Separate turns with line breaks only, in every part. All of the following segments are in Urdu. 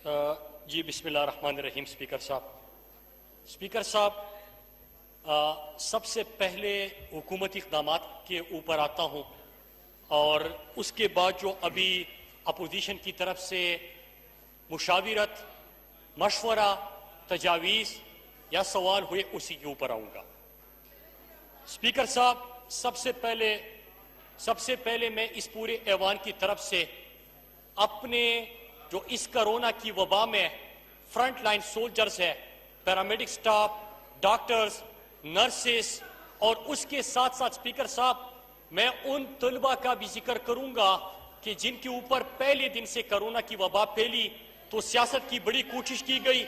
جی بسم اللہ الرحمن الرحیم. اسپیکر صاحب سب سے پہلے حکومتی اقدامات کے اوپر آتا ہوں اور اس کے بعد جو ابھی اپوزیشن کی طرف سے مشاورت، مشورہ، تجاویز یا سوال ہوئے اسی کے اوپر آؤں گا. اسپیکر صاحب سب سے پہلے میں اس پورے ایوان کی طرف سے اپنے جو اس کرونا کی وبا میں فرنٹ لائن سولجرز ہے، پیرامیڈک سٹاف، ڈاکٹرز، نرسز اور اس کے ساتھ ساتھ اسپیکر صاحب میں ان طلبہ کا بھی ذکر کروں گا کہ جن کے اوپر پہلے دن سے کرونا کی وبا پھیلی تو سیاست کی بڑی کوشش کی گئی.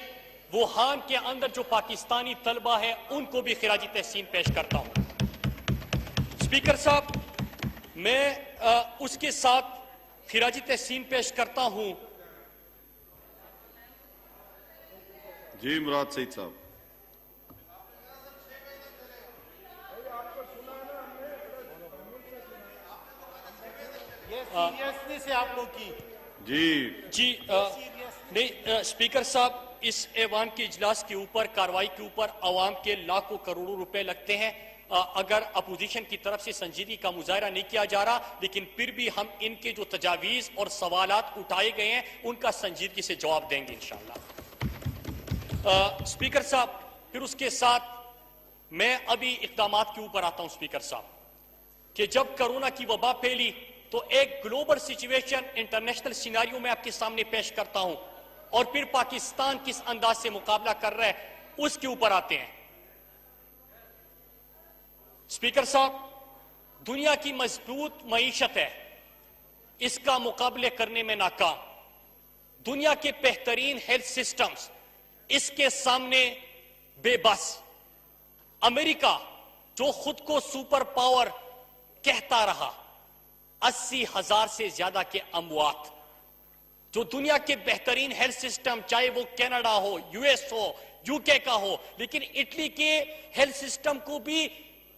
ووہان کے اندر جو پاکستانی طلبہ ہیں ان کو بھی خراج تحسین پیش کرتا ہوں. اسپیکر صاحب میں اس کے ساتھ خراج تحسین پیش کرتا ہوں.
جی مراد سعید صاحب.
سیریسنی سے آپ لوگ کی
جی
نہیں اسپیکر صاحب اس ایوان کے اجلاس کے اوپر کاروائی کے اوپر عوام کے لاکھوں کروڑوں روپے لگتے ہیں. اگر اپوزیشن کی طرف سے سنجیدگی کا مظاہرہ نہیں کیا جا رہا لیکن پھر بھی ہم ان کے جو تجاویز اور سوالات اٹھائے گئے ہیں ان کا سنجیدگی سے جواب دیں گے انشاءاللہ. اسپیکر صاحب پھر اس کے ساتھ میں ابھی اقدامات کے اوپر آتا ہوں. اسپیکر صاحب کہ جب کرونا کی وبا پھیلی تو ایک گلوبل سچویشن انٹرنیشنل سیناریو میں آپ کے سامنے پیش کرتا ہوں اور پھر پاکستان کس انداز سے مقابلہ کر رہا ہے اس کے اوپر آتے ہیں. اسپیکر صاحب دنیا کی مضبوط معیشت ہے، اس کا مقابلے کرنے میں ناکام. دنیا کے بہترین ہیلتھ سسٹمز اس کے سامنے بے بس. امریکہ جو خود کو سپر پاور کہتا رہا، 80,000 سے زیادہ کے اموات. جو دنیا کے بہترین ہیلتھ سسٹم چاہے وہ Canada who, U S who, you کے کا ہو، لیکن اٹلی کے ہیلتھ سسٹم کو بھی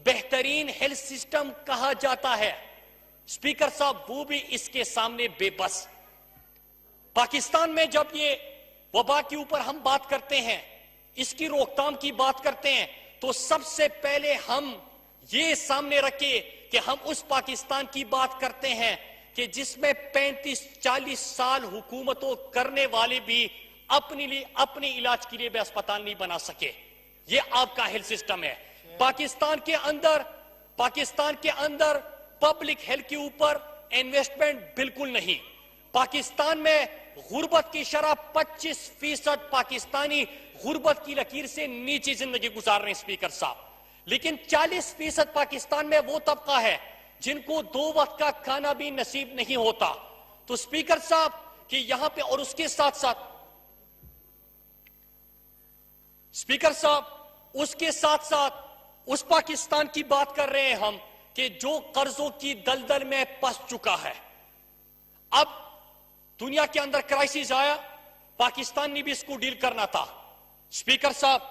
بہترین ہیلتھ سسٹم کہا جاتا ہے. اسپیکر صاحب وہ بھی اس کے سامنے بے بس. پاکستان میں جب یہ وبا کے اوپر ہم بات کرتے ہیں، اس کی روک تھام کی بات کرتے ہیں تو سب سے پہلے ہم یہ سامنے رکھے کہ ہم اس پاکستان کی بات کرتے ہیں کہ جس میں 35-40 سال حکومتوں کرنے والے بھی اپنے علاج کے لیے بھی اسپتال نہیں بنا سکے. یہ آپ کا ہیلتھ سسٹم ہے. پاکستان کے اندر پبلک ہیلتھ کے اوپر انویسٹمنٹ بالکل نہیں. پاکستان میں غربت کی شرح 25% پاکستانی غربت کی لکیر سے نیچے زندگی گزار رہے ہیں. اسپیکر صاحب لیکن 40% پاکستان میں وہ طبقہ ہے جن کو 2 وقت کا کھانا بھی نصیب نہیں ہوتا. تو اسپیکر صاحب کہ یہاں پہ اور اس کے ساتھ ساتھ اسپیکر صاحب اس کے ساتھ ساتھ اس پاکستان کی بات کر رہے ہیں ہم کہ جو قرضوں کی دلدل میں پس چکا ہے. اب دنیا کے اندر کرائسس آیا، پاکستان نے بھی اس کو ڈیل کرنا تھا. اسپیکر صاحب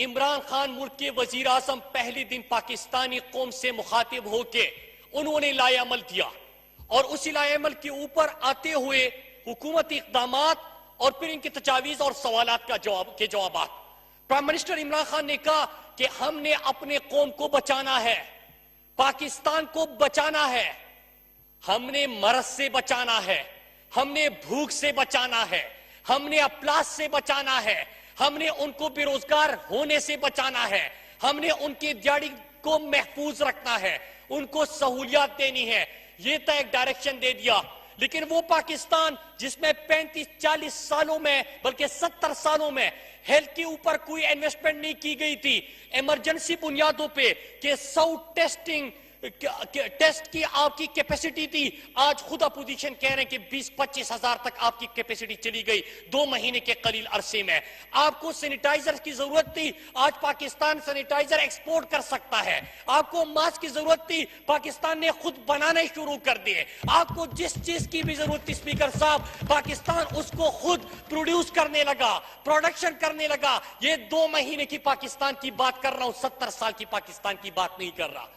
عمران خان ملک کے وزیر اعظم پہلے دن پاکستانی قوم سے مخاطب ہو کے انہوں نے لائے عمل دیا اور اسی لائے عمل کے اوپر آتے ہوئے حکومتی اقدامات اور پھر ان کے تجاویز اور سوالات کا جوابات. پرائم منسٹر عمران خان نے کہا کہ ہم نے اپنے قوم کو بچانا ہے، پاکستان کو بچانا ہے، ہم نے مرض سے بچانا ہے، ہم نے بھوک سے بچانا ہے، ہم نے افلاس سے بچانا ہے، ہم نے ان کو بے روزگار ہونے سے بچانا ہے، ہم نے ان کی دیہڑی کو محفوظ رکھنا ہے، ان کو سہولیات دینی ہے. یہ تو ایک ڈائریکشن دے دیا. لیکن وہ پاکستان جس میں 35-40 سالوں میں بلکہ 70 سالوں میں ہیلتھ کے اوپر کوئی انویسٹمنٹ نہیں کی گئی تھی، ایمرجنسی بنیادوں پہ کہ 100 ٹیسٹ کی آپ کی کیپیسٹی تھی، آج خود اپوزیشن کہہ رہے ہیں کہ 20-25 ہزار تک آپ کی کیپیسٹی چلی گئی 2 مہینے کے قلیل عرصے میں. آپ کو سینیٹائزر کی ضرورت تھی، آج پاکستان سینیٹائزر ایکسپورٹ کر سکتا ہے. آپ کو ماسک کی ضرورت تھی، پاکستان نے خود بنانے شروع کر دیے. آپ کو جس چیز کی بھی ضرورت تھی اسپیکر صاحب پاکستان اس کو خود پروڈیوس کرنے لگا، پروڈکشن کرنے لگا. یہ 2 مہینے کی پاکستان کی بات کر رہا ہوں، 70 سال کی پاکستان کی بات نہیں کر رہا.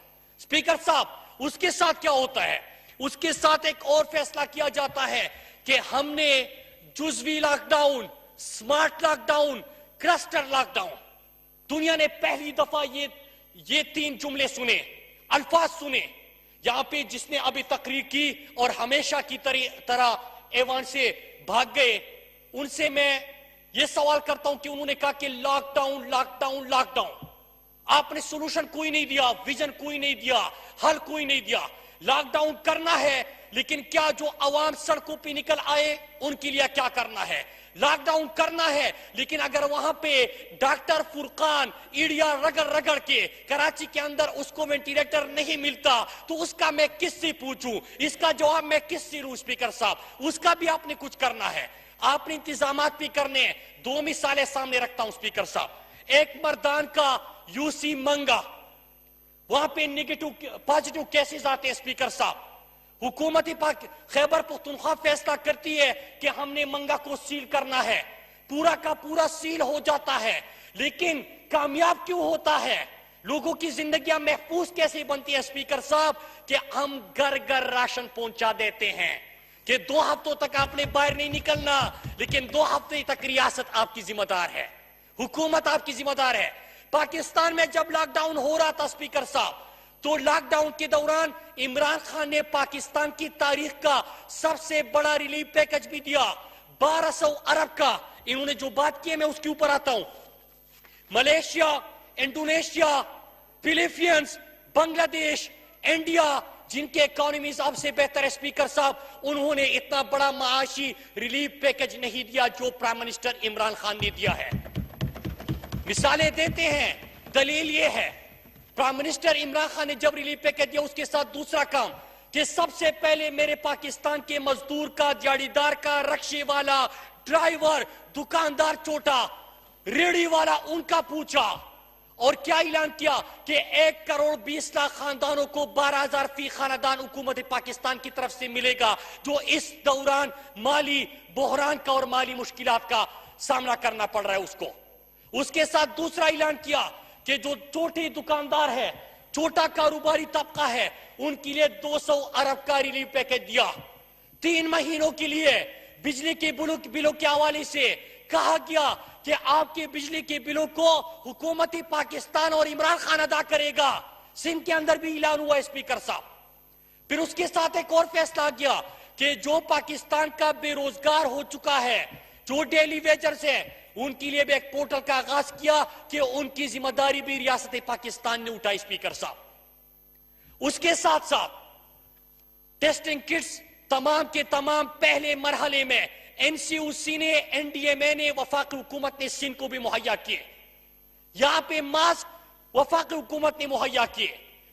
اسپیکر صاحب اس کے ساتھ کیا ہوتا ہے؟ اس کے ساتھ ایک اور فیصلہ کیا جاتا ہے کہ ہم نے جزوی lockdown, smart lockdown, cluster lockdown. دنیا نے پہلی دفعہ یہ 3 جملے سنے، الفاظ سنے. یہاں پہ جس نے ابھی تقریر کی اور ہمیشہ کی طرح ایوان سے بھاگ گئے، ان سے میں یہ سوال کرتا ہوں کہ انہوں نے کہا کہ lockdown lockdown lockdown. آپ نے سولوشن کوئی نہیں دیا، ویژن کوئی نہیں دیا، حل کوئی نہیں دیا. لاک ڈاؤن کرنا ہے لیکن کیا جو عوام سڑکوں پہ نکل آئے ان کے لیے کیا کرنا ہے؟ لاک ڈاؤن کرنا ہے لیکن اگر وہاں پہ ڈاکٹر فرقان ایڑیا رگڑ رگڑ کے کراچی کے اندر اس کو وینٹیلیٹر نہیں ملتا تو اس کا میں کس سے پوچھوں؟ اس کا جواب میں کس سے لوں؟ اسپیکر صاحب اس کا بھی آپ نے کچھ کرنا ہے، آپ نے انتظامات بھی کرنے ہیں. 2 مثالیں سامنے رکھتا ہوں اسپیکر صاحب. ایک مردان کا یو سی منگا، وہاں پہ پازیٹیو کیسز آتے ہیں اسپیکر صاحب. حکومت خیبر پختونخوا فیصلہ کرتی ہے کہ ہم نے منگا کو سیل کرنا ہے، پورا کا پورا سیل ہو جاتا ہے لیکن کامیاب کیوں ہوتا ہے؟ لوگوں کی زندگیاں محفوظ کیسے بنتی ہے اسپیکر صاحب؟ کہ ہم گھر گھر راشن پہنچا دیتے ہیں کہ 2 ہفتوں تک آپ نے باہر نہیں نکلنا لیکن 2 ہفتے تک ریاست آپ کی ذمہ دار ہے، حکومت آپ کی ذمہ دار ہے. پاکستان میں جب لاک ڈاؤن ہو رہا تھا اسپیکر صاحب تو لاک ڈاؤن کے دوران عمران خان نے پاکستان کی تاریخ کا سب سے بڑا ریلیف پیکج بھی دیا، 1200 ارب کا. انہوں نے جو بات کی ہے میں اس کے اوپر آتا ہوں. ملیشیا، انڈونیشیا، فلیپینز، بنگلہ دیش، انڈیا جن کے اکانومیز اب سے بہتر ہے اسپیکر صاحب، انہوں نے اتنا بڑا معاشی ریلیف پیکج نہیں دیا جو پرائم منسٹر عمران خان نے دیا ہے. مثالیں دیتے ہیں، دلیل یہ ہے پرائم منسٹر عمران خان نے جب ریلیف پیکج دیا اس کے ساتھ دوسرا کام کہ سب سے پہلے میرے پاکستان کے مزدور کا، دیہڑی دار کا، رکشے والا، ڈرائیور، دکاندار چھوٹا، ریڑھی والا، ان کا پوچھا اور کیا اعلان کیا کہ 1 کروڑ 20 لاکھ خاندانوں کو 12,000 فی خاندان حکومت پاکستان کی طرف سے ملے گا جو اس دوران مالی بحران کا اور مالی مشکلات کا سامنا کرنا پڑ رہا ہے اس کو. اس کے ساتھ دوسرا اعلان کیا کہ جو چھوٹے دکاندار ہے، چھوٹا کاروباری طبقہ ہے، ان کے لیے 200 ارب کا ریلیف پیکج دیا. 3 مہینوں کے لیے بجلی کے بلوں کے حوالے سے کہا گیا کہ آپ کے بجلی کے بلوں کو حکومت پاکستان اور عمران خان ادا کرے گا. سندھ کے اندر بھی اعلان ہوا اسپیکر صاحب. پھر اس کے ساتھ ایک اور فیصلہ آ گیا کہ جو پاکستان کا بے روزگار ہو چکا ہے، جو ڈیلی ویجرز ہیں، ان کے لیے بھی ایک پورٹل کا آغاز کیا کہ ان کی ذمہ داری بھی ریاست پاکستان نے اٹھائی اسپیکر صاحب. اس کے ساتھ ساتھ ٹیسٹنگ کٹس تمام کے تمام پہلے مرحلے میں این سی او سی نے، این ڈی ایم اے نے، وفاقی حکومت نے سندھ کو بھی مہیا کیے. یہاں پہ ماسک وفاقی حکومت نے مہیا کیے.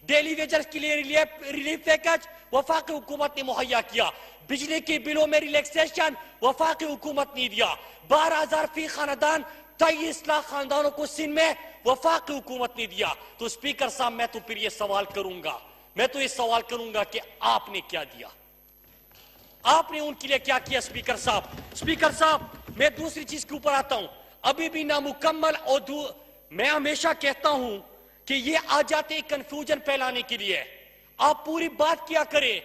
ڈیلی ویجرز کے لیے ریلیف پیکج وفاقی حکومت نے مہیا کیا. بجلی کے بلوں میں ریلیکسیشن وفاقی حکومت نے دیا. 12,000 فی خاندان 23 لاکھ خاندانوں کو سندھ میں وفاقی حکومت نے دیا. تو اسپیکر صاحب میں تو پھر یہ سوال کروں گا کہ آپ نے کیا دیا؟ آپ نے ان کے لیے کیا کیا اسپیکر صاحب؟ اسپیکر صاحب میں دوسری چیز کے اوپر آتا ہوں. ابھی بھی نامکمل اور میں ہمیشہ کہتا ہوں کہ یہ آ جاتے کنفیوژن پھیلانے کے لیے. آپ پوری بات کیا کریں.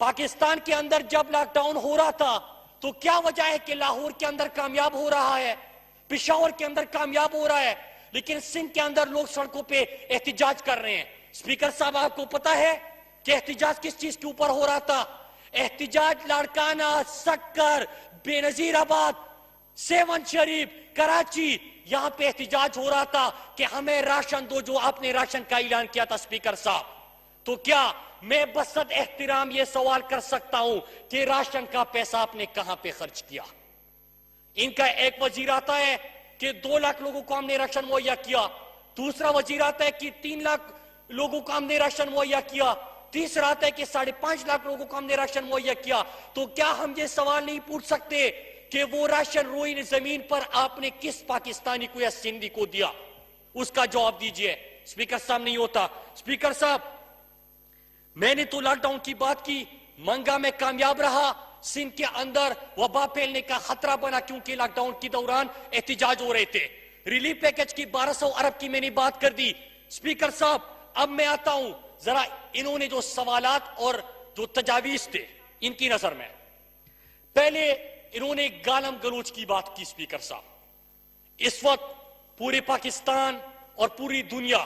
پاکستان کے اندر جب لاک ڈاؤن ہو رہا تھا تو کیا وجہ ہے کہ لاہور کے اندر کامیاب ہو رہا ہے، پشاور کے اندر کامیاب ہو رہا ہے، لیکن سندھ کے اندر لوگ سڑکوں پہ احتجاج کر رہے ہیں؟ اسپیکر صاحب آپ کو پتا ہے کہ احتجاج کس چیز کے اوپر ہو رہا تھا؟ احتجاج لاڑکانہ، سکر، بے نظیر آباد، 7 شریف، کراچی، یہاں پہ احتجاج ہو رہا تھا کہ ہمیں راشن دو، جو آپ نے راشن کا اعلان کیا تھا اسپیکر صاحب. تو کیا میں بصد احترام یہ سوال کر سکتا ہوں کہ راشن کا پیسہ آپ نے کہاں پہ خرچ کیا؟ ان کا ایک وزیر آتا ہے کہ 2 لاکھ لوگوں کو ہم نے راشن مہیا کیا، دوسرا وزیر آتا ہے کہ 3 لاکھ لوگوں کو ہم نے راشن مہیا کیا، تیسرا آتا ہے کہ 5.5 لاکھ لوگوں کو ہم نے راشن مہیا کیا. تو کیا ہم یہ سوال نہیں پوچھ سکتے کہ وہ راشن روئی زمین پر آپ نے کس پاکستانی کو یا سندھی کو دیا؟ اس کا جواب دیجئے. اسپیکر صاحب نہیں ہوتا. اسپیکر صاحب میں نے تو لاک ڈاؤن کی بات کی، منگا میں کامیاب رہا، سندھ کے اندر وبا پھیلنے کا خطرہ بنا کیونکہ لاک ڈاؤن کے دوران احتجاج ہو رہے تھے. ریلیف پیکج کی 1200 ارب کی میں نے بات کر دی. اسپیکر صاحب اب میں آتا ہوں ذرا انہوں نے جو سوالات اور جو تجاویز تھے ان کی نظر میں. پہلے انہوں نے گالم گلوچ کی بات کی اسپیکر صاحب. اس وقت پورے پاکستان اور پوری دنیا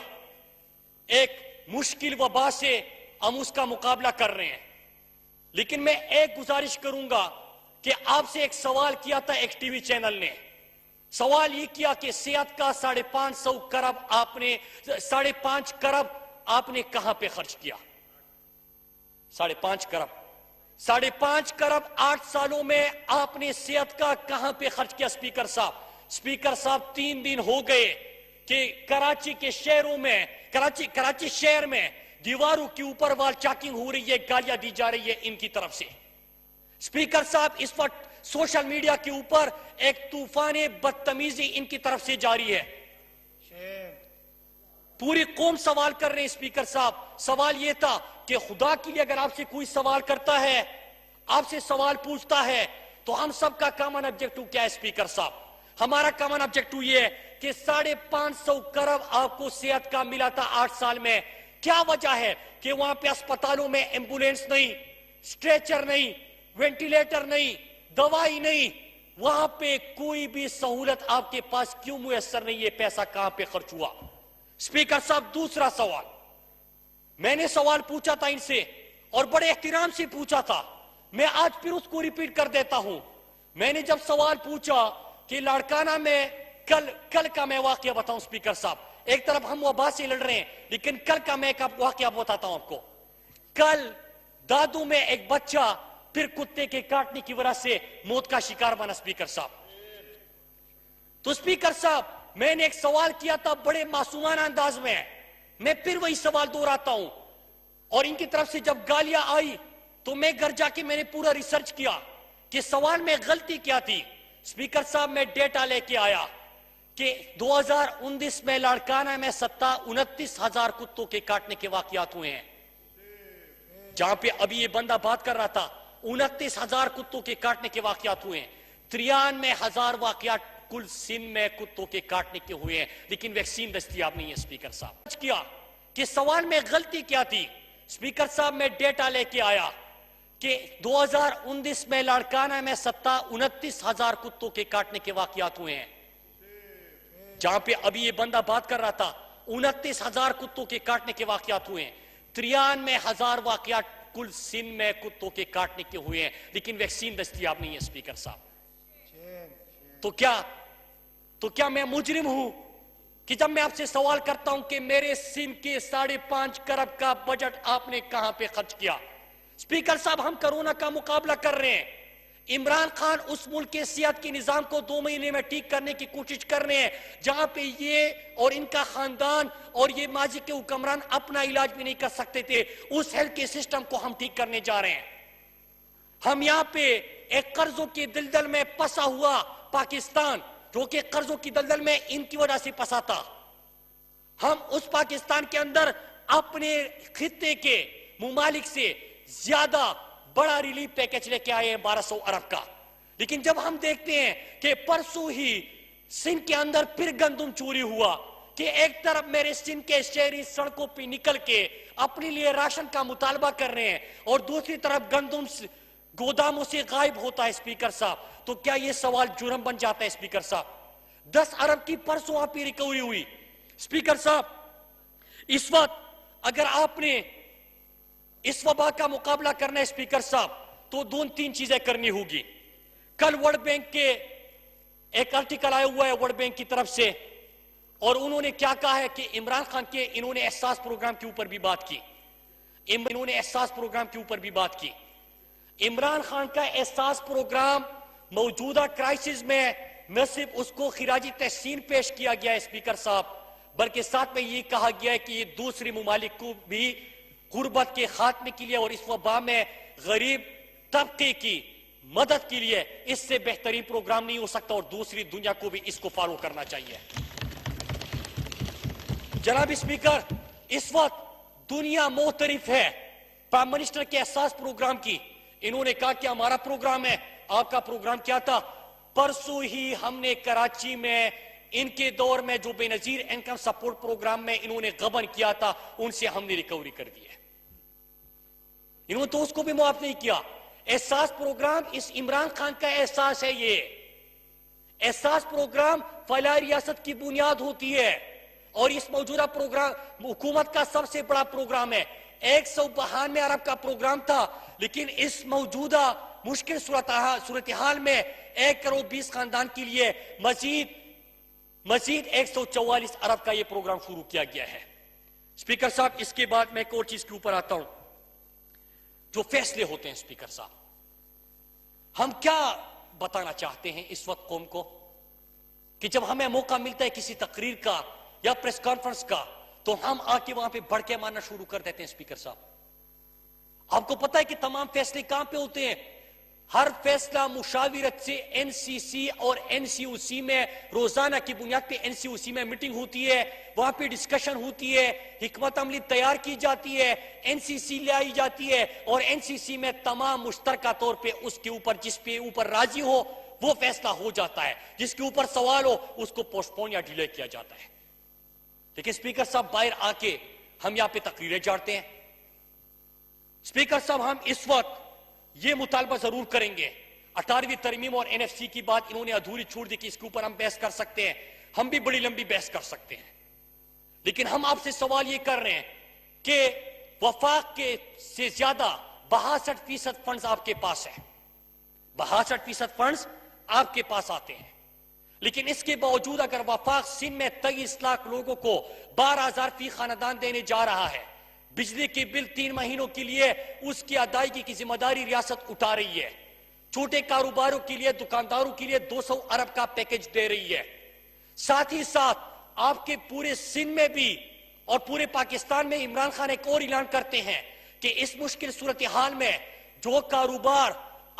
ایک مشکل وبا سے ہم اس کا مقابلہ کر رہے ہیں. لیکن میں ایک گزارش کروں گا کہ آپ سے ایک سوال کیا تھا ایک ٹی وی چینل نے. سوال یہ کیا کہ صحت کا 550 کرب آپ نے 5.5 کرب آپ نے کہاں پہ خرچ کیا؟ 5.5 کرب 5.5 کرب 8 سالوں میں آپ نے صحت کا کہاں پہ خرچ کیا؟ اسپیکر صاحب 3 دن ہو گئے کہ کراچی کے شہروں میں کراچی شہر میں دیواروں کے اوپر وال چاکنگ ہو رہی ہے, گالیاں دی جا رہی ہے ان کی طرف سے. اسپیکر صاحب اس وقت سوشل میڈیا کے اوپر ایک طوفان بدتمیزی ان کی طرف سے جاری ہے. پوری قوم سوال کر رہے ہیں اسپیکر صاحب. سوال یہ تھا کہ خدا کے لیے اگر آپ سے کوئی سوال کرتا ہے, آپ سے سوال پوچھتا ہے, تو ہم سب کا کامن آبجیکٹو کیا ہے اسپیکر صاحب؟ ہمارا کامن آبجیکٹو یہ ہے کہ 550 کرب آپ کو صحت کا ملا تھا 8 سال میں. کیا وجہ ہے کہ وہاں پہ اسپتالوں میں ایمبولینس نہیں, سٹریچر نہیں, وینٹیلیٹر نہیں, دوائی نہیں, وہاں پہ کوئی بھی سہولت آپ کے پاس کیوں میسر نہیں؟ یہ پیسہ کہاں پہ خرچ ہوا؟ اسپیکر صاحب دوسرا سوال میں نے سوال پوچھا تھا ان سے اور بڑے احترام سے پوچھا تھا, میں آج پھر اس کو ریپیٹ کر دیتا ہوں. میں نے جب سوال پوچھا کہ لاڑکانہ میں کل کا میں واقعہ بتاؤں اسپیکر صاحب, ایک طرف ہم وبا سے لڑ رہے ہیں لیکن کل کا میں ایک واقعہ بتاتا ہوں آپ کو. کل دادو میں ایک بچہ پھر کتے کے کاٹنے کی وجہ سے موت کا شکار بنا اسپیکر صاحب. تو اسپیکر صاحب میں نے ایک سوال کیا تھا بڑے معصومانہ انداز میں پھر وہی سوال دہراتا ہوں, اور ان کی طرف سے جب گالیاں آئی تو میں گھر جا کے میں نے پورا ریسرچ کیا کہ سوال میں غلطی کیا تھی. اسپیکر صاحب میں ڈیٹا لے کے آیا کہ 2019 میں لاڑکانہ میں 29,000 کتوں کے کاٹنے کے واقعات ہوئے ہیں. جہاں پہ ابھی یہ بندہ بات کر رہا تھا 29,000 کتوں کے کاٹنے کے واقعات ہوئے ہیں. 93,000 واقعات کل سندھ میں کتوں کے کاٹنے کے ہوئے ہیں, لیکن ویکسین دستیاب نہیں ہے. اسپیکر صاحب کیا کہ سوال میں غلطی کیا تھی. اسپیکر صاحب میں ڈیٹا لے کے آیا کہ 2019 میں لاڑکانہ میں 29,000 کتوں کے کاٹنے کے واقعات ہوئے ہیں. جہاں پہ ابھی یہ بندہ بات کر رہا تھا 29,000 کتوں کے کاٹنے کے واقعات ہوئے ہیں. 93,000 واقعات کل سندھ میں کتوں کے کاٹنے کے ہوئے ہیں, لیکن ویکسین دستیاب نہیں ہے. اسپیکر صاحب تو کیا میں مجرم ہوں کہ جب میں آپ سے سوال کرتا ہوں کہ میرے سندھ کے 5.5 کرب کا بجٹ آپ نے کہاں پہ خرچ کیا؟ اسپیکر صاحب ہم کرونا کا مقابلہ کر رہے ہیں. عمران خان اس ملک کے صحت کے نظام کو 2 مہینے میں ٹھیک کرنے کی کوشش کر رہے ہیں, جہاں پہ یہ اور ان کا خاندان اور یہ ماضی کے حکمران اپنا علاج بھی نہیں کر سکتے تھے. اس ہیلتھ کے سسٹم کو ہم ٹھیک کرنے جا رہے ہیں. ہم یہاں پہ ایک قرضوں کی دلدل میں پسا ہوا پاکستان, جو کہ قرضوں کی دلدل میں ان کی وجہ سے پسا تھا, ہم اس پاکستان کے اندر اپنے خطے کے ممالک سے زیادہ بڑا ریلیف پیکج لے کے آئے ہیں 1200 ارب کا. لیکن جب ہم دیکھتے ہیں کہ پرسوں ہی سندھ کے اندر پھر گندم چوری ہوا, کہ ایک طرف میرے سندھ کے شہری سڑکوں پہ نکل کے اپنے لیے راشن کا مطالبہ کر رہے ہیں اور دوسری طرف گندم گوداموں سے غائب ہوتا ہے. اسپیکر صاحب تو کیا یہ سوال جرم بن جاتا ہے؟ اسپیکر صاحب 10 ارب کی پرسوں آپ کی ریکوری ہوئی. اسپیکر صاحب اس وقت اگر آپ نے اس وبا کا مقابلہ کرنا ہے اسپیکر صاحب تو 2-3 چیزیں کرنی ہوگی. کل ورلڈ بینک کے ایک آرٹیکل آیا ہوا ہے ورلڈ بینک کی طرف سے, اور انہوں نے کیا کہا ہے کہ عمران خان کے انہوں نے احساس پروگرام کے اوپر بھی بات کی. انہوں نے احساس پروگرام کے اوپر بھی بات کی. عمران خان کا احساس پروگرام موجودہ کرائسس میں نہ صرف اس کو خراج تحسین پیش کیا گیا ہے اسپیکر صاحب, بلکہ ساتھ میں یہ کہا گیا ہے کہ یہ دوسری ممالک کو بھی غربت کے خاتمے کے لیے اور اس وبا میں غریب طبقے کی مدد کے لیے اس سے بہترین پروگرام نہیں ہو سکتا, اور دوسری دنیا کو بھی اس کو فالو کرنا چاہیے. جناب اسپیکر اس وقت دنیا معترف ہے پرائم منسٹر کے احساس پروگرام کی. انہوں نے کہا کہ ہمارا پروگرام ہے, آپ کا پروگرام کیا تھا؟ پرسوں ہی ہم نے کراچی میں ان کے دور میں جو بے نظیر انکم سپورٹ پروگرام میں انہوں نے غبن کیا تھا ان سے ہم نے ریکوری کر دی ہے. انہوں نے تو اس کو بھی معاف نہیں کیا. احساس پروگرام اس عمران خان کا احساس ہے. یہ احساس پروگرام فلاح ریاست کی بنیاد ہوتی ہے اور اس موجودہ پروگرام حکومت کا سب سے بڑا پروگرام ہے. 192 ارب کا پروگرام تھا، لیکن اس موجودہ مشکل صورتحال میں 1 کروڑ 20 خاندان کے لیے مزید 144 ارب کا یہ پروگرام شروع کیا گیا ہے. اسپیکر صاحب، اس کے بعد میں ایک اور چیز کے اوپر آتا ہوں. جو فیصلے ہوتے ہیں اسپیکر صاحب، ہم کیا بتانا چاہتے ہیں اس وقت قوم کو کہ جب ہمیں موقع ملتا ہے کسی تقریر کا یا پریس کانفرنس کا تو ہم آ کے وہاں پہ بڑھ کے مارنا شروع کر دیتے ہیں. اسپیکر صاحب، آپ کو پتا ہے کہ تمام فیصلے کہاں پہ ہوتے ہیں؟ ہر فیصلہ مشاورت سے این سی سی اور این سی او سی میں روزانہ کی بنیاد پہ این سی او سی میں میٹنگ ہوتی ہے، وہاں پہ ڈسکشن ہوتی ہے، حکمت عملی تیار کی جاتی ہے، این سی سی لے آئی جاتی ہے اور این سی سی میں تمام مشترکہ طور پہ اس کے اوپر جس پہ اوپر راضی ہو وہ فیصلہ ہو جاتا ہے، جس کے اوپر سوال ہو اس کو پوسٹ پون یا ڈیلے کیا جاتا ہے. لیکن اسپیکر صاحب باہر آ کے ہم یہاں پہ تقریریں جاڑتے ہیں. اسپیکر صاحب، ہم اس وقت یہ مطالبہ ضرور کریں گے. 18ویں ترمیم اور این ایف سی کی بات انہوں نے ادھوری چھوڑ دی کہ اس کے اوپر ہم بحث کر سکتے ہیں، ہم بھی بڑی لمبی بحث کر سکتے ہیں. لیکن ہم آپ سے سوال یہ کر رہے ہیں کہ وفاق کے سے زیادہ 62% فنڈز آپ کے پاس ہیں، 62% فنڈز آپ کے پاس آتے ہیں. لیکن اس کے باوجود اگر وفاق سندھ میں 23 لاکھ لوگوں کو 12,000 فی خاندان دینے جا رہا ہے، بجلی کے بل 3 مہینوں کے لیے اس کی ادائیگی کی ذمہ داری ریاست اٹھا رہی ہے، چھوٹے کاروباروں کے لیے، دکانداروں کے لیے 200 ارب کا پیکج دے رہی ہے، ساتھ ہی ساتھ آپ کے پورے سندھ میں بھی اور پورے پاکستان میں عمران خان ایک اور اعلان کرتے ہیں کہ اس مشکل صورتحال میں جو کاروبار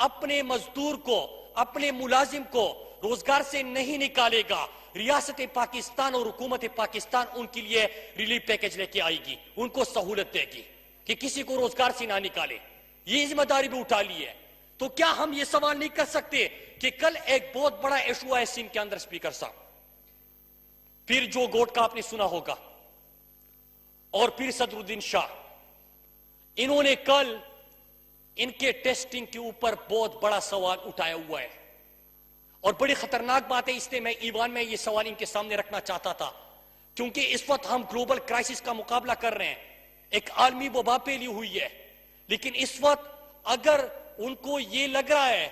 اپنے مزدور کو، اپنے ملازم کو روزگار سے نہیں نکالے گا، ریاست پاکستان اور حکومت پاکستان ان کے لیے ریلیف پیکج لے کے آئے گی، ان کو سہولت دے گی کہ کسی کو روزگار سے نہ نکالے. یہ ذمہ داری بھی اٹھا لی ہے. تو کیا ہم یہ سوال نہیں کر سکتے کہ کل ایک بہت بڑا ایشو ہے سندھ کے اندر اسپیکر صاحب، پھر جو گوٹ کا آپ نے سنا ہوگا اور پھر صدر الدین شاہ، انہوں نے کل ان کے ٹیسٹنگ کے اوپر بہت بڑا سوال اٹھایا ہوا ہے اور بڑی خطرناک بات ہے. اس لیے میں ایوان میں یہ سوال ان کے سامنے رکھنا چاہتا تھا کیونکہ اس وقت ہم گلوبل کرائسس کا مقابلہ کر رہے ہیں، ایک عالمی وبا پھیلی ہوئی ہے. لیکن اس وقت اگر ان کو یہ لگ رہا ہے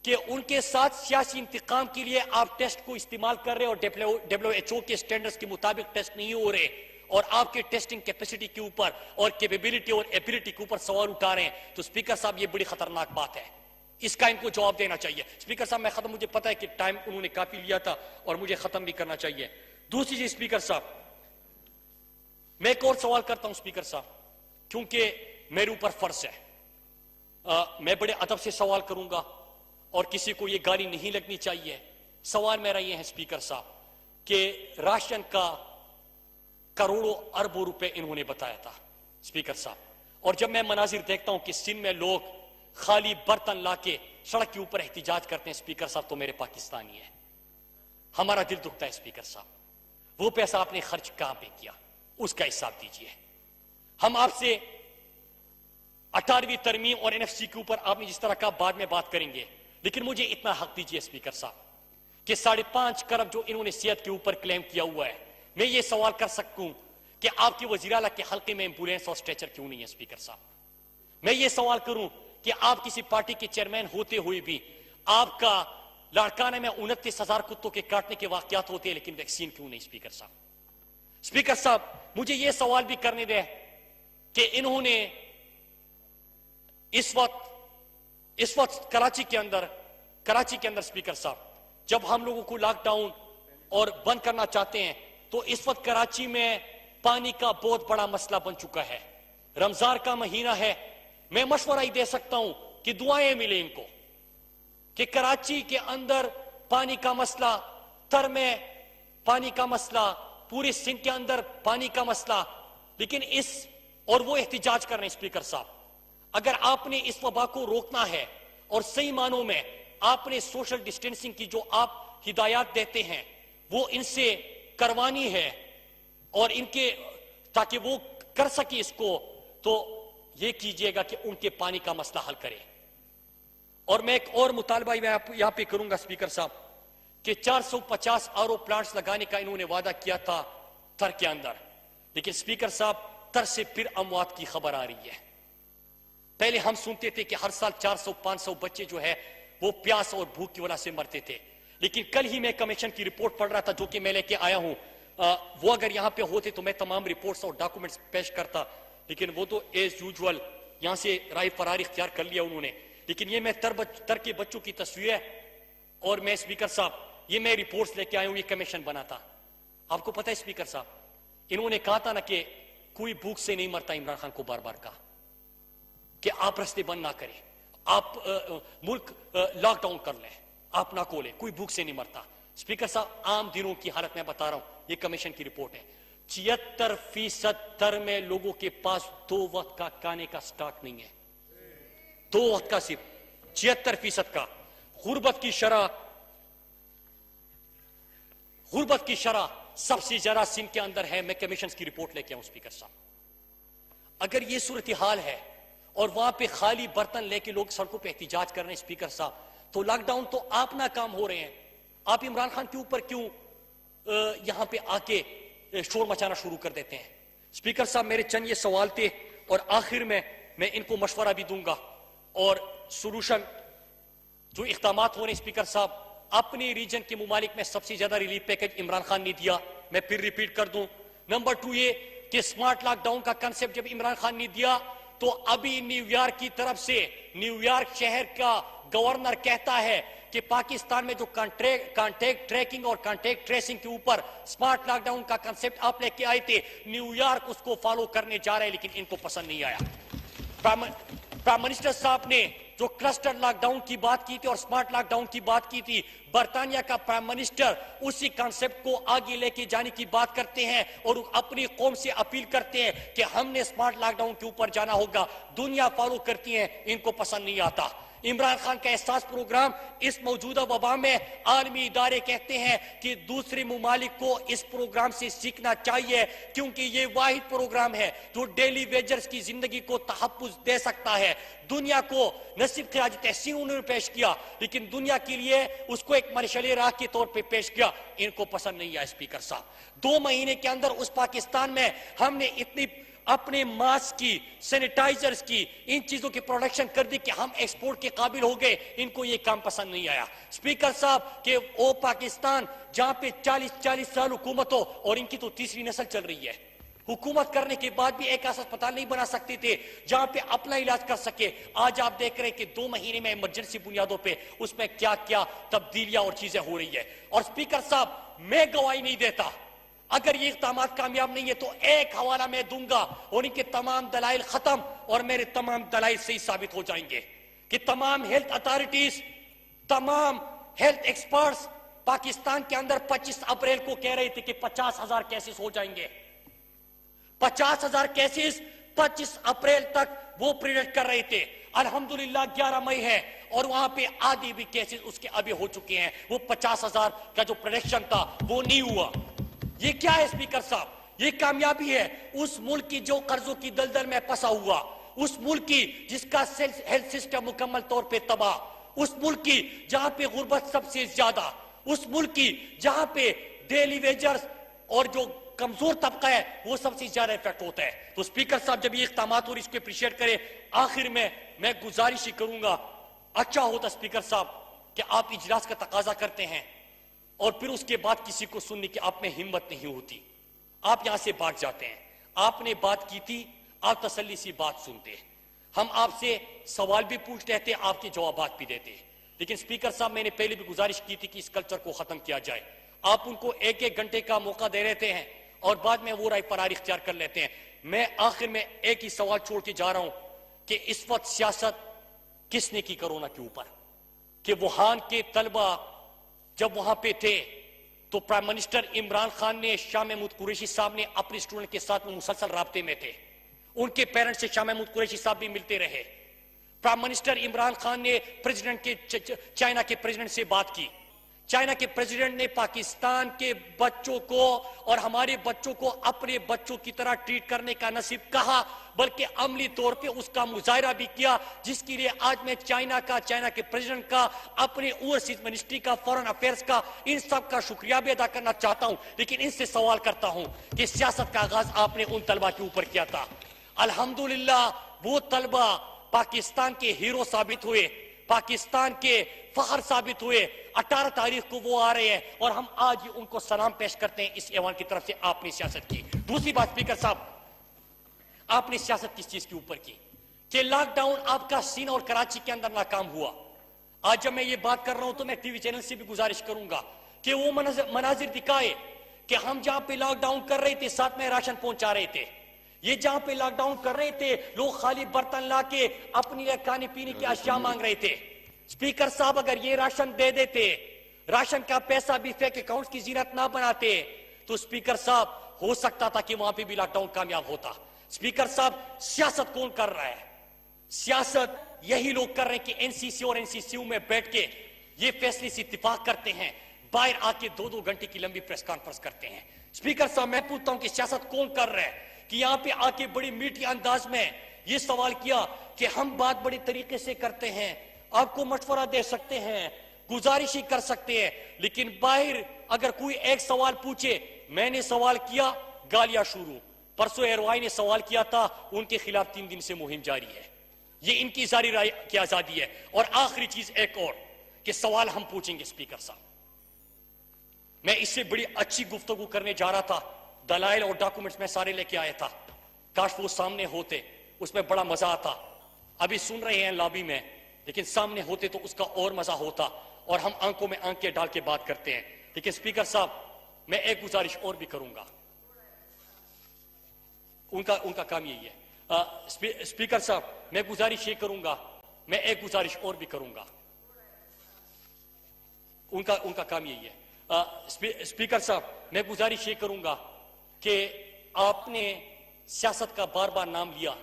کہ ان کے ساتھ سیاسی انتقام کے لیے آپ ٹیسٹ کو استعمال کر رہے اور ڈبلیو ایچ او کے سٹینڈرز کے مطابق ٹیسٹ نہیں ہو رہے اور آپ کے ٹیسٹنگ کیپیسٹی کے اوپر اور کیپیبلٹی اور ایبلٹی کے اوپر سوال اٹھا رہے ہیں، تو اسپیکر صاحب یہ بڑی خطرناک بات ہے. اس کا ان کو جواب دینا چاہیے. اسپیکر صاحب میں ختم، مجھے پتا ہے کہ ٹائم انہوں نے کافی لیا تھا اور مجھے ختم بھی کرنا چاہیے. دوسری چیز اسپیکر صاحب، میں ایک اور سوال کرتا ہوں اسپیکر صاحب کیونکہ میرے اوپر فرض ہے، میں بڑے ادب سے سوال کروں گا اور کسی کو یہ گالی نہیں لگنی چاہیے. سوال میرا یہ ہے اسپیکر صاحب کہ راشن کا کروڑوں اربوں روپے انہوں نے بتایا تھا اسپیکر صاحب، اور جب میں مناظر دیکھتا ہوں کہ سندھ میں لوگ خالی برتن لا کے سڑک کے اوپر احتجاج کرتے ہیں اسپیکر صاحب، تو میرے پاکستانی ہیں، ہمارا دل دکھتا ہے اسپیکر صاحب. وہ پیسہ آپ نے خرچ کہاں پہ کیا اس کا حساب دیجئے. ہم آپ سے 18ویں ترمیم اور این ایف سی کے اوپر آپ نے جس طرح کا بعد میں بات کریں گے، لیکن مجھے اتنا حق دیجئے اسپیکر صاحب کہ 5.5 کروڑ جو انہوں نے صحت کے اوپر کلیم کیا ہوا ہے، میں یہ سوال کر سکوں کہ آپ کے وزیر اعلیٰ کے حلقے میں ایمبولینس اور اسٹریچر کیوں نہیں ہے اسپیکر صاحب. میں یہ سوال کروں کہ آپ کسی پارٹی کے چیئرمین ہوتے ہوئے بھی آپ کا لاڑکانہ میں 29,000 کتوں کے کاٹنے کے واقعات ہوتے ہیں لیکن ویکسین کیوں نہیں اسپیکر صاحب. اسپیکر صاحب مجھے یہ سوال بھی کرنے دیں کہ انہوں نے اس وقت کراچی کے اندر اسپیکر صاحب جب ہم لوگوں کو لاک ڈاؤن اور بند کرنا چاہتے ہیں تو اس وقت کراچی میں پانی کا بہت بڑا مسئلہ بن چکا ہے. رمضان کا مہینہ ہے، میں مشورہ ہی دے سکتا ہوں کہ دعائیں ملیں ان کو کہ کراچی کے اندر پانی کا مسئلہ، تر میں پانی کا مسئلہ، پورے سندھ کے اندر پانی کا مسئلہ، لیکن اور وہ احتجاج کر رہے ہیں اسپیکر صاحب. اگر آپ نے اس وبا کو روکنا ہے اور صحیح معنوں میں آپ نے سوشل ڈسٹینسنگ کی جو آپ ہدایات دیتے ہیں وہ ان سے کروانی ہے اور ان کے تاکہ وہ کر سکے اس کو، تو یہ کیجئے گا کہ ان کے پانی کا مسئلہ حل کرے. اور میں ایک اور مطالبہ یہاں پہ کروں گا سپیکر صاحب کہ 450 RO پلانٹس لگانے کا انہوں نے وعدہ کیا تھا تر کے اندر، لیکن سپیکر صاحب تر سے پھر اموات کی خبر آ رہی ہے۔ پہلے ہم سنتے تھے کہ ہر سال 400-500 بچے جو ہے وہ پیاس اور بھوک کی وجہ سے مرتے تھے، لیکن کل ہی میں کمیشن کی رپورٹ پڑھ رہا تھا جو کہ میں لے کے آیا ہوں، وہ اگر یہاں پہ ہوتے تو میں تمام رپورٹس اور ڈاکومنٹس پیش کرتا، لیکن وہ تو ایز یوزول یہاں سے رائے فراری اختیار کر لیا انہوں نے۔ لیکن یہ میں تر کے بچوں کی تصویر ہے، اور میں سپیکر صاحب یہ میں رپورٹس لے کے آیا ہوں، یہ کمیشن بنا تھا۔ آپ کو پتہ ہے سپیکر صاحب انہوں نے کہا تھا نا کہ کوئی بھوک سے نہیں مرتا، عمران خان کو بار بار کہا کہ آپ رستے بند نہ کریں، آپ ملک لاک ڈاؤن کر لیں، آپ نہ کھولیں، کوئی بھوک سے نہیں مرتا۔ سپیکر صاحب عام دنوں کی حالت میں بتا رہا ہوں، یہ کمیشن کی رپورٹ ہے، 76% تر میں لوگوں کے پاس 2 وقت کا کھانے کا سٹاک نہیں ہے، 2 وقت کا، صرف 76% کا۔ غربت کی شرح سب سے زیادہ سندھ کے اندر ہے، میں کمیشن کی رپورٹ لے کے آؤں سپیکر صاحب۔ اگر یہ صورتحال ہے اور وہاں پہ خالی برتن لے کے لوگ سڑکوں پہ احتجاج کر رہے ہیں سپیکر صاحب، تو لاک ڈاؤن تو آپ ناکام ہو رہے ہیں، آپ عمران خان کے اوپر کیوں یہاں پہ آ کے شور مچانا شروع کر دیتے ہیں؟ سپیکر صاحب میرے چند یہ سوال تھے، اور آخر میں ان کو مشورہ بھی دوں گا، اور سولوشن جو اقدامات ہو رہے ہیں سپیکر صاحب، اپنے ریجن کے ممالک میں سب سے زیادہ ریلیف پیکج عمران خان نے دیا، میں پھر ریپیٹ کر دوں۔ نمبر 2 یہ کہ سمارٹ لاک ڈاؤن کا کنسپٹ جب عمران خان نے دیا تو ابھی نیو یارک کی طرف سے نیو یارک شہر کا گورنر کہتا ہے کہ پاکستان میں جو کانٹیکٹ ٹریکنگ اور کانٹیکٹ ٹریسنگ کے اوپر سمارٹ لاک ڈاؤن کا کنسپٹ آپ لے کے آئے تھے، نیو یارک اس کو فالو کرنے جا رہے، لیکن ان کو پسند نہیں آیا۔ پرائم منسٹر صاحب نے جو کلسٹر لاک ڈاؤن کی بات کی تھی اور سمارٹ لاک ڈاؤن کی بات کی تھی، برطانیہ کا پرائم منسٹر اسی کانسیپٹ کو آگے لے کے جانے کی بات کرتے ہیں اور اپنی قوم سے اپیل کرتے ہیں کہ ہم نے سمارٹ لاک ڈاؤن کے اوپر جانا ہوگا۔ دنیا فالو کرتی ہے، ان کو پسند نہیں آتا۔ عمران خان کا احساس پروگرام اس موجودہ وبا میں عالمی ادارے کہتے ہیں کہ دوسرے ممالک کو اس پروگرام سے سیکھنا چاہیے، کیونکہ یہ واحد پروگرام ہے جو ڈیلی ویجرز کی زندگی کو تحفظ دے سکتا ہے۔ دنیا کو نصیب خراج تحسین انہوں نے پیش کیا، لیکن دنیا کے لیے اس کو ایک مشعل راہ کے طور پہ پیش کیا، ان کو پسند نہیں آیا۔ سپیکر صاحب 2 مہینے کے اندر اس پاکستان میں ہم نے اتنی اپنے ماسک کی، سینیٹائزرز کی، ان چیزوں کی پروڈکشن کر دی کہ ہم ایکسپورٹ کے قابل ہو گئے، ان کو یہ کام پسند نہیں آیا۔ سپیکر صاحب کہ وہ پاکستان جہاں پہ 40 سال حکومت ہو، اور ان کی تو تیسری نسل چل رہی ہے، حکومت کرنے کے بعد بھی ایک ہسپتال نہیں بنا سکتے تھے جہاں پہ اپنا علاج کر سکے۔ آج آپ دیکھ رہے ہیں کہ 2 مہینے میں ایمرجنسی بنیادوں پہ اس میں کیا کیا تبدیلیاں اور چیزیں ہو رہی ہے۔ اور سپیکر صاحب میں گواہی نہیں دیتا، اگر یہ اقدامات کامیاب نہیں ہے تو ایک حوالہ میں دوں گا اور ان کے تمام دلائل ختم اور میرے تمام دلائل صحیح ثابت ہو جائیں گے کہ تمام ہیلتھ اتھارٹیز، تمام ہیلتھ ایکسپرٹس پاکستان کے اندر 25 اپریل کو کہہ رہے تھے کہ 50,000 کیسز ہو جائیں گے، 50,000 کیسز 25 اپریل تک وہ پریڈکٹ کر رہے تھے۔ الحمدللہ 11 مئی ہے اور وہاں پہ آدھی بھی کیسز اس کے ابھی ہو چکے ہیں، وہ 50,000 کا جو پریڈکشن تھا وہ نہیں ہوا۔ یہ کیا ہے سپیکر صاحب؟ یہ کامیابی ہے اس ملک کی جو قرضوں کی دلدل میں پھنسا ہوا، اس ملک کی جس کا ہیلتھ سسٹم مکمل طور پہ تباہ، اس ملک کی جہاں پہ غربت سب سے زیادہ، اس ملک کی جہاں پہ ڈیلی ویجرز اور جو کمزور طبقہ ہے وہ سب سے زیادہ افیکٹ ہوتا ہے۔ تو سپیکر صاحب جب یہ اقدامات اور اس کو اپریشیٹ کرے، آخر میں گزارش ہی کروں گا، اچھا ہوتا سپیکر صاحب کہ آپ اجلاس کا تقاضا کرتے ہیں اور پھر اس کے بعد کسی کو سننے کی آپ میں ہمت نہیں ہوتی، آپ یہاں سے بھاگ جاتے ہیں۔ آپ نے بات کی تھی، آپ تسلی سی بات سنتے، ہم آپ سے سوال بھی پوچھ رہے تھے، آپ کے جوابات بھی دیتے، لیکن سپیکر صاحب میں نے پہلے بھی گزارش کی تھی کہ اس کلچر کو ختم کیا جائے۔ آپ ان کو 1 گھنٹے کا موقع دے رہتے ہیں اور بعد میں وہ رائے فراری اختیار کر لیتے ہیں۔ میں آخر میں ایک ہی سوال چھوڑ کے جا رہا ہوں کہ اس وقت سیاست کس نے کی کرونا کے اوپر؟ کہ ووہان کے طلبہ جب وہاں پہ تھے تو پرائم منسٹر عمران خان نے شاہ محمود قریشی صاحب نے اپنے اسٹوڈنٹ کے ساتھ مسلسل رابطے میں تھے، ان کے پیرنٹ سے شاہ محمود قریشی صاحب بھی ملتے رہے۔ پرائم منسٹر عمران خان نے پریزیڈنٹ کے چائنا کے پریزیڈنٹ سے بات کی چائنا کے پریزیڈنٹ نے پاکستان کے بچوں کو اور ہمارے بچوں کو اپنے بچوں کی طرح ٹریٹ کرنے کا نصیب کہا، بلکہ عملی طور پہ اس کا مظاہرہ بھی کیا، جس کے لیے آج میں چائنا کے پریزیڈنٹ کا، اپنے اوورسیز منسٹری کا، فورن افیئرز کا، ان سب کا شکریہ بھی ادا کرنا چاہتا ہوں۔ لیکن ان سے سوال کرتا ہوں کہ سیاست کا آغاز آپ نے ان طلبہ کے اوپر کیا تھا۔ الحمدللہ وہ طلبہ پاکستان کے ہیرو ثابت ہوئے، پاکستان کے فخر ثابت ہوئے۔ 18 تاریخ کو وہ آ رہے ہیں اور ہم آج ہی ان کو سلام پیش کرتے ہیں اس ایوان کی طرف سے۔ آپ نے سیاست کی۔ دوسری بات اسپیکر صاحب، آپ نے سیاست کس چیز کے اوپر کی کہ لاک ڈاؤن آپ کا سینہ اور کراچی کے اندر ناکام ہوا۔ آج جب میں یہ بات کر رہا ہوں تو میں ٹی وی چینل سے بھی گزارش کروں گا کہ وہ مناظر دکھائے کہ ہم جہاں پہ لاک ڈاؤن کر رہے تھے ساتھ میں راشن پہنچا رہے تھے، یہ جہاں پہ لاک ڈاؤن کر رہے تھے لوگ خالی برتن لا کے اپنی کھانے پینے کی اشیاء مانگ رہے تھے۔ اسپیکر صاحب اگر یہ راشن دے دیتے، راشن کا پیسہ بھی فیک اکاؤنٹس کی زینت نہ بناتے تو اسپیکر صاحب ہو سکتا تھا کہ وہاں پہ بھی لاک ڈاؤن کامیاب ہوتا۔ اسپیکر صاحب سیاست کون کر رہا ہے؟ سیاست یہی لوگ کر رہے ہیں کہ این سی سی اور این سی سی میں بیٹھ کے یہ فیصلے سے اتفاق کرتے ہیں، باہر آ کے 2-2 گھنٹے کی لمبی پریس کانفرنس کرتے ہیں۔ اسپیکر صاحب میں پوچھتا ہوں کہ سیاست کون کر رہا ہے کہ یہاں پہ آ کے بڑی میٹھی انداز میں یہ سوال کیا کہ ہم بات بڑے طریقے سے کرتے ہیں، آپ کو مشورہ دے سکتے ہیں، گزارش ہی کر سکتے ہیں، لیکن باہر اگر کوئی ایک سوال پوچھے، میں نے سوال کیا، گالیاں شروع۔ پرسوں ایروائی نے سوال کیا تھا، ان کے خلاف 3 دن سے مہم جاری ہے۔ یہ ان کی ظاہری رائے کی آزادی ہے۔ اور آخری چیز ایک اور کہ سوال ہم پوچھیں گے اسپیکر صاحب، میں اس سے بڑی اچھی گفتگو کرنے جا رہا تھا، دلائل اور ڈاکومنٹس میں سارے لے کے آیا تھا، کاش وہ سامنے ہوتے، اس میں بڑا مزہ آتا۔ ابھی سن رہے ہیں لابی میں، لیکن سامنے ہوتے تو اس کا اور مزہ ہوتا، اور ہم آنکھوں میں آنکھیں ڈال کے بات کرتے ہیں۔ لیکن اسپیکر صاحب میں ایک گزارش اور بھی کروں گا، ان کا کام یہی ہے۔ اسپیکر صاحب میں گزارش یہ کروں گا، میں ایک گزارش اور بھی کروں گا، ان کا کام یہی ہے۔ اسپیکر صاحب میں گزارش یہ کروں گا کہ آپ نے سیاست کا بار بار نام لیا،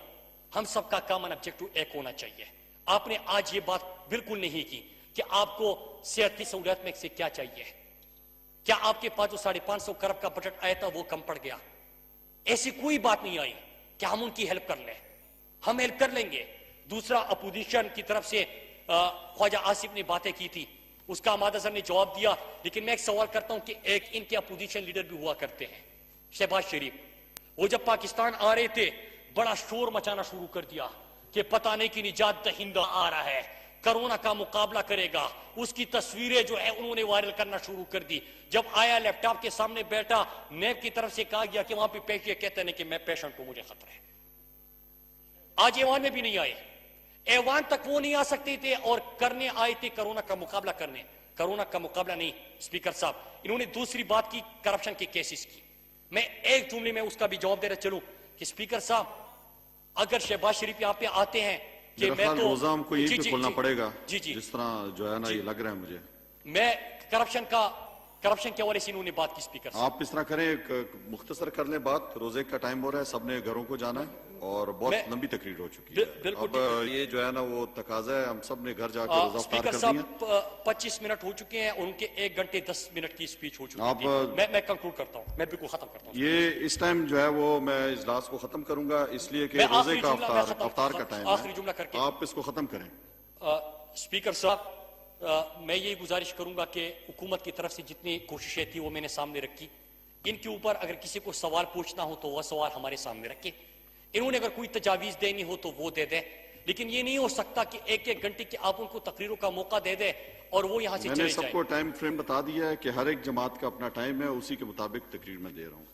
ہم سب کا کامن آبجیکٹو ایک ہونا چاہیے۔ آپ نے آج یہ بات بالکل نہیں کی کہ آپ کو صحت کی سہولت میں سے کیا چاہیے، کیا آپ کے پاس جو 550 کروڑ کا بجٹ آیا تھا وہ کم پڑ گیا؟ ایسی کوئی بات نہیں آئی کہ ہم ان کی ہیلپ کر لیں، ہم ہیلپ کر لیں گے۔ دوسرا اپوزیشن کی طرف سے خواجہ آصف نے باتیں کی تھی، اس کا اماد اظہر نے جواب دیا، لیکن میں ایک سوال کرتا ہوں کہ ایک ان کے اپوزیشن لیڈر بھی ہوا کرتے ہیں، شہباز شریف، وہ جب پاکستان آ رہے تھے بڑا شور مچانا شروع کر دیا کہ پتہ نہیں کہ نجات دہندہ آ رہا ہے، کرونا کا مقابلہ کرے گا، اس کی تصویریں جو ہے انہوں نے وائرل کرنا شروع کر دی۔ جب آیا لیپ ٹاپ کے سامنے بیٹھا، نیب کی طرف سے کہا گیا کہ وہاں پہ پیشنٹ کہتے ہیں کہ میں پیشنٹ کو مجھے خطرہ ہے۔ آج ایوان میں بھی نہیں آئے، ایوان تک وہ نہیں آ سکتے تھے اور کرنے آئے تھے کرونا کا مقابلہ کرنے۔ کرونا کا مقابلہ نہیں اسپیکر صاحب، انہوں نے دوسری بات کی کرپشن کے کیسز کی۔ میں ایک جملے میں اس کا بھی جواب دے رہا چلوں کہ اسپیکر صاحب اگر شہباز شریف یہاں پہ آتے ہیں کہ میں تو
روزہ ہم کو یہیں پہ کھولنا پڑے گا،
جی
جس طرح جو ہے نا یہ لگ رہا ہے مجھے،
میں کرپشن کے حوالے سے انہوں نے بات کی اسپیکر صاحب۔
آپ اس طرح کریں، ایک مختصر کر لیں بات، روزے کا ٹائم ہو رہا ہے، سب نے گھروں کو جانا ہے اور بہت لمبی تقریر ہو چکی ہے۔
بالکل
اب یہ جو ہے نا وہ تقاضا ہے، ہم سب نے گھر جا کے روزہ افطار
اسپیکر
کر
صاحب
دیا۔
25 منٹ ہو چکے ہیں، ان کے 1 گھنٹے 10 منٹ کی اسپیچ ہو چکی
آپ
ہے۔ میں کنکلوڈ کرتا ہوں، میں بالکل ختم کرتا ہوں۔
یہ اس ٹائم جو ہے وہ میں اجلاس کو ختم کروں گا، اس لیے کہ
میں
روزے
آخری
کا
جملہ میں ختم
افطار کا ٹائم
آخری جملہ کر کے
ہے، آپ اس کو ختم کریں۔
اسپیکر صاحب میں یہ گزارش کروں گا کہ حکومت کی طرف سے جتنی کوششیں تھی وہ میں نے سامنے رکھی۔ ان کے اوپر اگر کسی کو سوال پوچھنا ہو تو وہ سوال ہمارے سامنے رکھے، انہوں نے اگر کوئی تجاویز دینی ہو تو وہ دے دیں، لیکن یہ نہیں ہو سکتا کہ 1-1 گھنٹے کی آپ ان کو تقریروں کا موقع دے دیں اور وہ یہاں سے
میں
چلے
نے
جائیں۔
سب کو ٹائم فریم بتا دیا ہے کہ ہر ایک جماعت کا اپنا ٹائم ہے، اسی کے مطابق تقریر میں دے رہا ہوں۔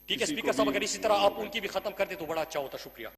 ٹھیک ہے اسپیکر صاحب، اگر اسی طرح آپ ان کی بھی ختم کر دیں تو بڑا اچھا ہوتا۔ شکریہ۔